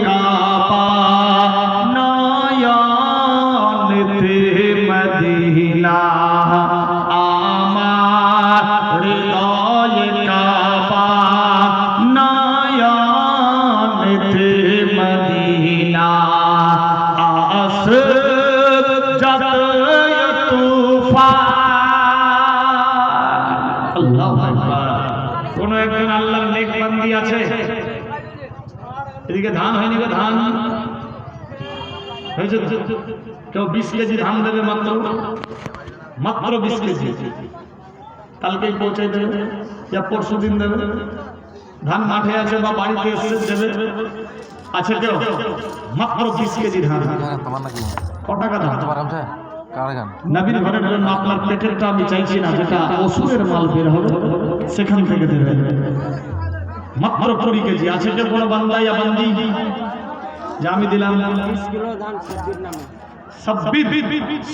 কাবা নয়নেতে Medina আমার হৃদয়ে কাবা নয়নেতে Medina আসর যত তুফান আল্লাহু আকবার। কোন একজন আল্লাহর নেক বান্দি আছে? এদিকে ধান হয়নি গো, ধান হয়েছে? কেউ 20 কেজি ধান দেবে, মাত্র 20 কেজি, কালকেই পৌঁছে দেবে या পরশু দিন দেবে। ধান মাঠে আছে বা বাড়িতে এসে দেবে, আছে কেউ? মাত্র 20 কেজি ধান। ক টাকা ধান? নবীর ঘরের জন্য আপনার পেটেরটা আমি চাইছি না, যেটা অসুরের মাল বের হবে সেখান থেকে দেবে। মাত্র 20 কেজি। আছে কেউ কোনো বান্দা ইয়া বান্দি যে আমি দিলাম 20 কিলো ধান সব্বির নামে? সব্বির।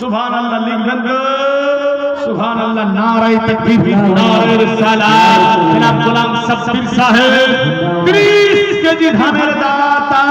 সুবহানাল্লাহ লিখবেন গো, সুবহানাল্লাহ। নারায়ে তাকবীর, নারায়ে রিসালাত। জনাব গোলাম সব্বির সাহেব 30 কেজি ধানের দাতা।